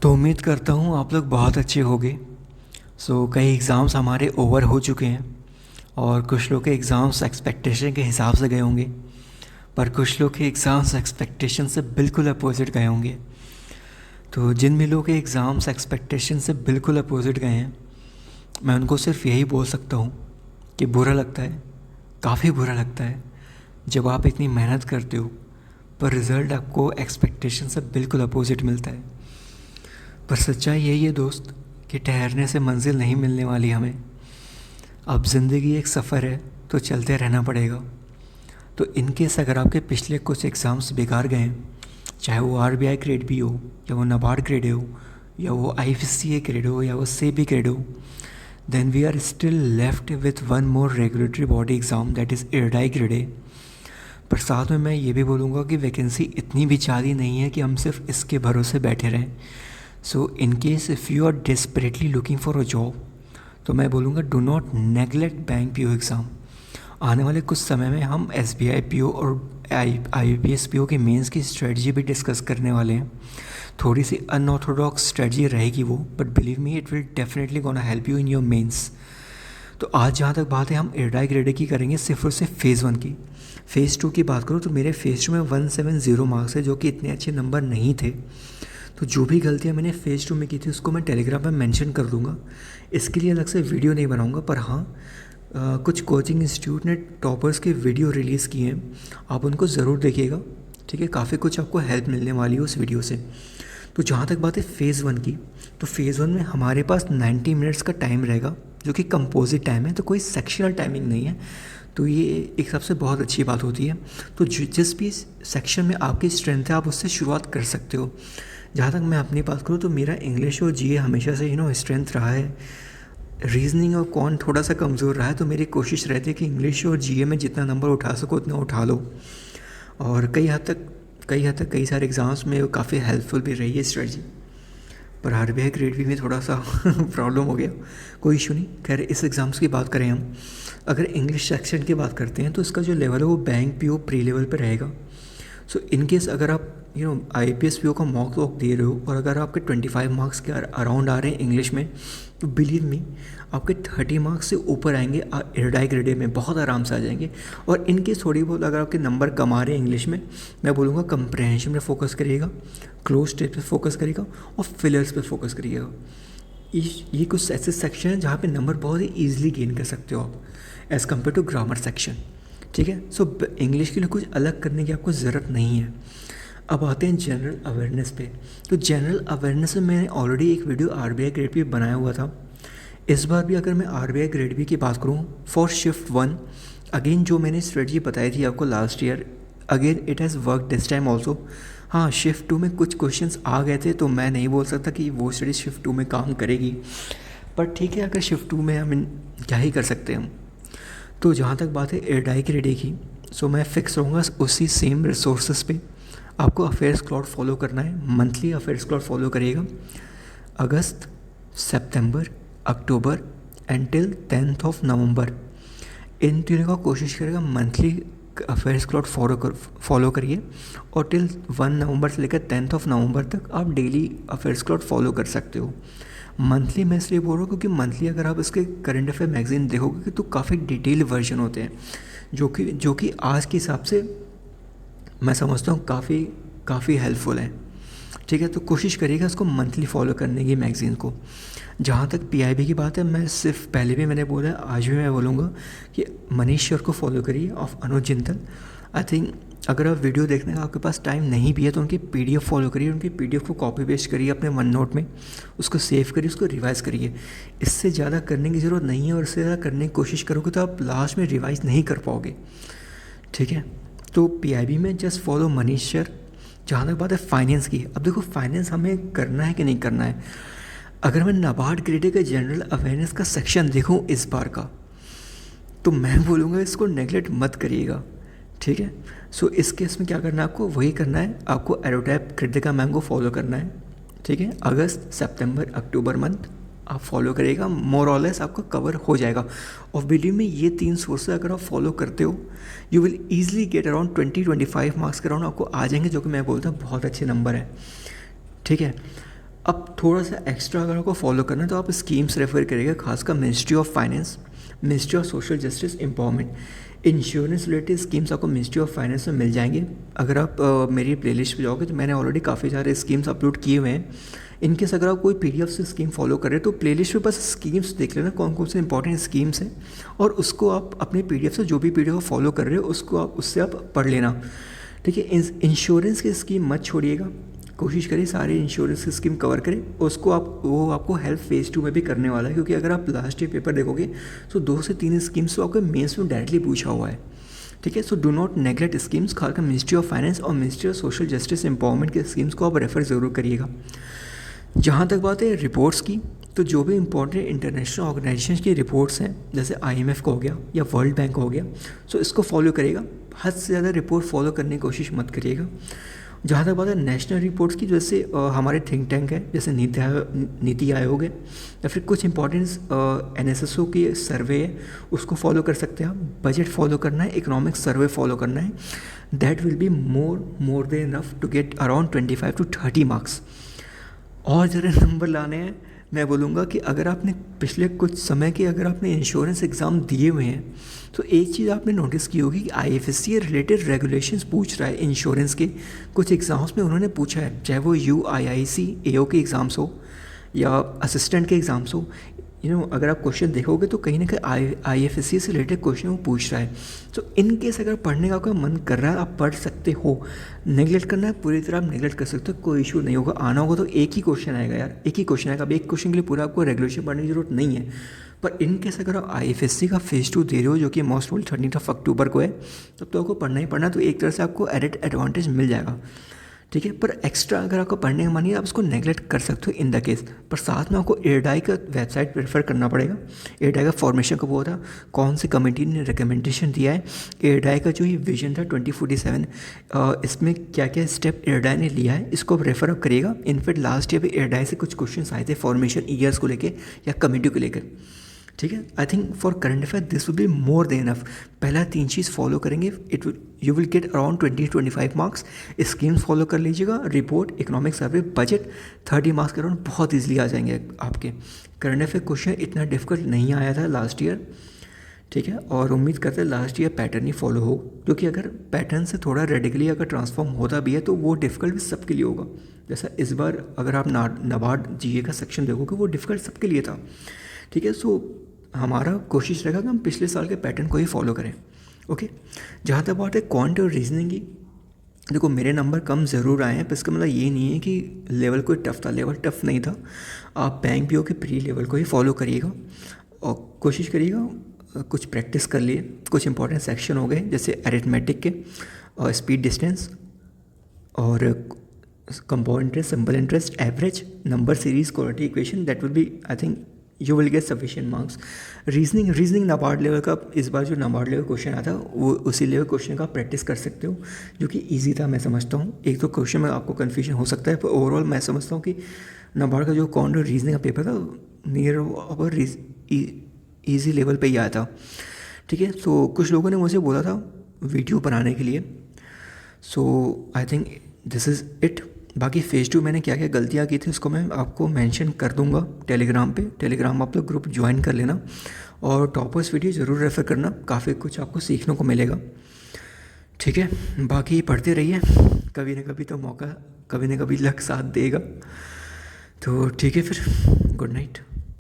तो उम्मीद करता हूँ आप लोग बहुत अच्छे होंगे। कई एग्ज़ाम्स हमारे ओवर हो चुके हैं और कुछ लोग के एग्ज़ाम्स एक्सपेक्टेशन के हिसाब से गए होंगे, पर कुछ लोग के एग्ज़ाम्स एक्सपेक्टेशन से बिल्कुल अपोजिट गए होंगे। तो जिन भी लोग के एग्ज़ाम्स एक्सपेक्टेशन से बिल्कुल अपोजिट गए हैं, मैं उनको सिर्फ यही बोल सकता हूँ कि बुरा लगता है, काफ़ी बुरा लगता है जब आप इतनी मेहनत करते हो पर रिज़ल्ट आपको एक्सपेक्टेशन से बिल्कुल अपोजिट मिलता है। पर सच्चाई यही है दोस्त कि ठहरने से मंजिल नहीं मिलने वाली हमें। अब ज़िंदगी एक सफ़र है तो चलते रहना पड़ेगा। तो इनकेस अगर आपके पिछले कुछ एग्ज़ाम्स बेकार गए हैं, चाहे वो आरबीआई ग्रेड भी हो या वो नाबार्ड ग्रेड हो या वो आईसीएसई ग्रेड हो या वो सेबी ग्रेड हो, then we are still left with one more regulatory body exam that is IRDAI grade A. पर साथ में मैं ये भी बोलूँगा कि वैकेंसी इतनी भी ज़्यादा नहीं है कि हम सिर्फ इसके भरोसे बैठे रहें। So in case if you are desperately looking for a job, तो मैं बोलूँगा do not neglect bank PO exam. आने वाले कुछ समय में हम एसबीआई पीओ और आईबीपीएस पीओ के मेंस की स्ट्रेटजी भी डिस्कस करने वाले हैं। थोड़ी सी अनऑर्थोडॉक्स स्ट्रेटजी रहेगी वो, but believe me it will definitely gonna help you in your mains. तो आज जहाँ तक बात है, हम इरडाई ग्रेडे की करेंगे सिर्फ और सिर्फ फ़ेज़ 1 की। फ़ेज़ 2 की बात करूँ तो मेरे फ़ेज़ 2 में 170 मार्क्स है, जो कि इतने अच्छे नंबर नहीं थे। तो जो भी गलतियाँ मैंने फ़ेज़ 2 में की थी उसको मैं टेलीग्राम पर मेंशन कर दूँगा। इसके लिए अलग से वीडियो नहीं बनाऊँगा, पर हाँ कुछ कोचिंग इंस्टीट्यूट ने टॉपर्स के वीडियो रिलीज़ किए हैं, आप उनको ज़रूर देखिएगा। ठीक है, काफ़ी कुछ आपको हेल्प मिलने वाली है उस वीडियो से। तो जहाँ तक बात है फ़ेज़ 1 की, तो फ़ेज़ 1 में हमारे पास 90 मिनट्स का टाइम रहेगा, जो कि कंपोजिट टाइम है, तो कोई सेक्शनल टाइमिंग नहीं है। तो ये एक हिसाब से बहुत अच्छी बात होती है। तो जिस भी सेक्शन में आपकी स्ट्रेंथ है आप उससे शुरुआत कर सकते हो। जहाँ तक मैं अपनी बात करूँ तो मेरा इंग्लिश और जीए हमेशा से स्ट्रेंथ रहा है। रीजनिंग और कौन थोड़ा सा कमज़ोर रहा है, तो मेरी कोशिश रहती है कि इंग्लिश और जीए में जितना नंबर उठा सको उतना उठा लो। और कई कई सारे एग्ज़ाम्स में काफ़ी हेल्पफुल भी रही है स्ट्रेटजी। पर आरबीआई ग्रेड बी में थोड़ा सा प्रॉब्लम हो गया, कोई इशू नहीं। खैर इस एग्ज़ाम्स की बात करें हम, अगर इंग्लिश सेक्शन की बात करते हैं तो इसका जो लेवल है वो बैंक पीओ प्री लेवल पर रहेगा। सो इन केस अगर आप आईपीएस पीओ का मॉक वॉक दे रहे हो और अगर आपके 25 मार्क्स के अराउंड आ रहे हैं इंग्लिश में, तो बिलीव मी आपके 30 मार्क्स से ऊपर आएंगे इरडाई ग्रेडे में, बहुत आराम से आ जाएंगे। और इन केस थोड़ी बहुत अगर आपके नंबर कम आ रहे हैं इंग्लिश में, मैं बोलूँगा कंप्रहेंशन में फोकस करिएगा, क्लोज टेस्ट पे फोकस करिएगा और फिलर्स पे फोकस करिएगा। ये कुछ ऐसे सेक्शन हैं जहाँ पे नंबर बहुत ही ईजिली गेन कर सकते हो आप, as compare to grammar section. ठीक है, सो इंग्लिश के लिए कुछ अलग करने की आपको ज़रूरत नहीं है। अब आते हैं जनरल अवेयरनेस पे। तो जनरल अवेयरनेस में मैंने ऑलरेडी एक वीडियो आरबीआई ग्रेड बी बनाया हुआ था। इस बार भी अगर मैं आरबीआई ग्रेड बी की बात करूँ फॉर शिफ्ट 1, अगेन जो मैंने स्ट्रेटजी बताई थी आपको last year, again it has work this time also. हाँ, शिफ्ट 2 में कुछ क्वेश्चंस आ गए थे, तो मैं नहीं बोल सकता कि वो स्टडी शिफ्ट 2 में काम करेगी, पर ठीक है, अगर शिफ्ट 2 में हम क्या ही कर सकते हैं हम। तो जहाँ तक बात है इरडाई ग्रेड ए की, सो मैं फिक्स रहूँगा उसी सेम रिसोर्सेज पे। आपको अफेयर्स क्लाउड फॉलो करना है, मंथली अफेयर्स क्लाउड फॉलो करिएगा। अगस्त, सितंबर, अक्टूबर एंटिल 10 नवंबर, इन तीनों का कोशिश करेगा मंथली अफेयर्स क्लाउड फॉलो करिए। और टिल 1 नवंबर से लेकर 10 नवंबर तक आप डेली अफेयर्स क्लाउड फॉलो कर सकते हो। मंथली मैं इसलिए बोल रहा हूँ क्योंकि मंथली अगर आप इसके करंट अफेयर मैगजीन देखोगे तो काफ़ी डिटेल वर्जन होते हैं, जो कि आज के हिसाब से मैं समझता हूँ काफ़ी हेल्पफुल है। ठीक है, तो कोशिश करिएगा इसको मंथली फॉलो करने की मैगज़ीन को। जहाँ तक पीआईबी की बात है, मैं सिर्फ पहले भी मैंने बोला है, आज भी मैं बोलूँगा कि मनीष सर को फॉलो करिए of Anuj Jindal. I think अगर आप वीडियो देखने का आपके पास टाइम नहीं भी है तो उनकी पीडीएफ फॉलो करिए, उनकी पीडीएफ को कॉपी पेस्ट करिए अपने वन नोट में, उसको सेव करिए, उसको रिवाइज़ करिए। इससे ज़्यादा करने की ज़रूरत नहीं है, और इससे ज़्यादा करने की कोशिश करोगे तो आप लास्ट में रिवाइज़ नहीं कर पाओगे। ठीक है, तो पीआईबी में जस्ट फॉलो मनीष सर। जहाँ तक बात है फाइनेंस की, अब देखो फाइनेंस हमें करना है कि नहीं करना है। अगर मैं नाबार्ड ग्रेड का जनरल अवेयरनेस का सेक्शन देखूँ इस बार का, तो मैं बोलूँगा इसको नेगलेक्ट मत करिएगा। ठीक है, सो इस केस में क्या करना है आपको, वही करना है, आपको एरोटैप कृतिका मैम को फॉलो करना है। ठीक है, अगस्त, सितंबर, अक्टूबर मंथ आप फॉलो करिएगा, मोर और लेस आपका कवर हो जाएगा। और बिलीव में ये 3 सोर्सेज अगर आप फॉलो करते हो, you will easily get around 20-25 marks के अराउंड आपको आ जाएंगे, जो कि मैं बोलता हूँ बहुत अच्छे नंबर है। ठीक है, अब थोड़ा सा एक्स्ट्रा अगर आपको फॉलो करना है तो आप स्कीम्स रेफर करिएगा, खासकर ministry of finance, ministry of social justice empowerment, insurance related schemes आपको मिनिस्ट्री ऑफ फाइनेंस में मिल जाएंगे। अगर आप मेरी प्लेलिस्ट पे जाओगे तो मैंने ऑलरेडी काफ़ी सारे स्कीम्स अपलोड किए हुए हैं। इनकेस अगर आप कोई पीडीएफ से स्कीम फॉलो कर रहे हैं तो प्लेलिस्ट पे बस स्कीम्स देख लेना कौन कौन से इंपॉर्टेंट स्कीम्स हैं, और उसको आप अपने पीडीएफ से जो भी पीडीएफ फॉलो कर रहे हो उसको आप उससे आप पढ़ लेना। ठीक है, इंश्योरेंस की स्कीम मत छोड़िएगा, कोशिश करिए सारे इंश्योरेंस की स्कीम कवर करें। उसको वो आपको हेल्प फेज़ 2 में भी करने वाला है, क्योंकि अगर आप लास्ट ईयर पेपर देखोगे तो 2 से 3 स्कीम्स तो आपको मेंस में डायरेक्टली पूछा हुआ है। ठीक है, so do not neglect schemes, खासकर मिनिस्ट्री ऑफ फाइनेंस और ministry of social justice empowerment के स्कीम्स को आप रेफर ज़रूर करिएगा। जहाँ तक बात है रिपोर्ट्स की, तो जो भी इंपॉर्टेंट इंटरनेशनल ऑर्गेनाइजेशन की रिपोर्ट्स हैं जैसे IMF का हो गया या वर्ल्ड बैंक हो गया, सो इसको फॉलो करिएगा। हद से ज़्यादा रिपोर्ट फॉलो करने की कोशिश मत करिएगा। जहाँ तक बात है नेशनल रिपोर्ट्स की, जैसे हमारे थिंक टैंक है जैसे नीति आयोग है, या फिर कुछ इंपॉर्टेंट NSSO की सर्वे है उसको फॉलो कर सकते हैं आप। बजट फॉलो करना है, इकोनॉमिक सर्वे फॉलो करना है, that will be more than enough to get around 25 to 30 marks. और ज़रा नंबर लाने हैं, मैं बोलूँगा कि अगर आपने पिछले कुछ समय के अगर आपने इंश्योरेंस एग्ज़ाम दिए हुए हैं तो एक चीज़ आपने नोटिस की होगी कि IFSC रिलेटेड रेगुलेशंस पूछ रहा है इंश्योरेंस के। कुछ एग्ज़ाम्स में उन्होंने पूछा है, चाहे वो UIIC AO के एग्ज़ाम्स हो या असिस्टेंट के एग्ज़ाम्स हो। अगर आप क्वेश्चन देखोगे तो कहीं ना कहीं IFSC से रिलेटेड क्वेश्चन वो पूछ रहा है। तो इन केस अगर पढ़ने का आपका मन कर रहा है आप पढ़ सकते हो, नेगलेक्ट करना है पूरी तरह आप नेगलेक्ट कर सकते हो, कोई इशू नहीं होगा। आना होगा तो एक ही क्वेश्चन आएगा यार, एक ही क्वेश्चन आएगा। अब एक क्वेश्चन के लिए पूरा आपको रेगुलेशन पढ़ने की जरूरत नहीं है। पर इन केस अगर आप IFSC का फेज़ 2 दे रहे हो जो कि मोस्ट प्रोबेबली 13 अक्टूबर को है, तब तो आपको पढ़ना ही पढ़ना, तो एक तरह से आपको एडेड एडवांटेज मिल जाएगा। ठीक है, पर एक्स्ट्रा अगर आपको पढ़ने का मन है आप उसको नेगलेक्ट कर सकते हो इन द केस। पर साथ में आपको एयरडाई का वेबसाइट प्रेफर करना पड़ेगा। एयरडाई का फॉर्मेशन कब हुआ था, कौन सी कमेटी ने रिकमेंडेशन दिया है, एयरडाई का जो ये विजन था 2047 इसमें क्या क्या स्टेप एयरडाई ने लिया है, इसको आप रेफर अप करिएगा। इनफैक्ट लास्ट ईयर भी एयरडाई से कुछ क्वेश्चन आए थे फॉर्मेशन ईयर्स को लेकर या कमेटी को लेकर। ठीक है, I think for current affair this will be more than enough. पहला 3 चीज़ फॉलो करेंगे, you will get around 20-25 marks. Schemes follow कर लीजिएगा, report, economic survey, budget, 30 marks के अराउंड बहुत ईजिली आ जाएंगे आपके। करंट अफेयर क्वेश्चन इतना डिफिकल्ट नहीं आया था लास्ट ईयर। ठीक है, और उम्मीद करते हैं लास्ट ईयर पैटर्न ही फॉलो हो, क्योंकि अगर पैटर्न से थोड़ा रेडिकली अगर ट्रांसफॉर्म होता भी है तो वो डिफ़िकल्ट भी सबके लिए होगा। जैसा इस बार अगर आप नाबार्ड GA का सेक्शन देखोगे वो डिफ़िकल्ट सबके लिए था। ठीक है, सो हमारा कोशिश रहेगा कि हम पिछले साल के पैटर्न को ही फॉलो करें। ओके, जहाँ तक बात है क्वांट और रीजनिंग की, देखो मेरे नंबर कम ज़रूर आए हैं, पर इसका मतलब ये नहीं है कि लेवल कोई टफ़ था, लेवल टफ़ नहीं था। आप बैंक PO के प्री लेवल को ही फॉलो करिएगा और कोशिश करिएगा कुछ प्रैक्टिस कर लिए। कुछ इंपॉर्टेंट सेक्शन हो गए जैसे अरिथमेटिक के और स्पीड डिस्टेंस और compound interest, simple interest, average, number series, quality equation, that will be I think you will get sufficient marks. Reasoning NABARD level का इस बार जो नाबार्ड लेवल क्वेश्चन आया था वो उसी लेवल क्वेश्चन का प्रैक्टिस कर सकते हो, जो कि इजी था मैं समझता हूँ। एक तो क्वेश्चन में आपको कन्फ्यूजन हो सकता है, पर ओवरऑल मैं समझता हूँ कि नाबार्ड का जो क्वांट और रीजनिंग का पेपर था नियर अबाउट ईजी लेवल पे ही आया था। ठीक है, तो कुछ लोगों ने मुझे बोला था वीडियो बनाने के लिए, so I think this is it. बाकी फेज़ 2 मैंने क्या क्या गलतियाँ की थी उसको मैं आपको मेंशन कर दूंगा टेलीग्राम पे। टेलीग्राम आप लोग ग्रुप ज्वाइन कर लेना और टॉपर्स वीडियो ज़रूर रेफ़र करना, काफ़ी कुछ आपको सीखने को मिलेगा। ठीक है, बाकी पढ़ते रहिए, कभी ना कभी तो मौका, कभी ना कभी लक साथ देगा। तो ठीक है, फिर गुड नाइट।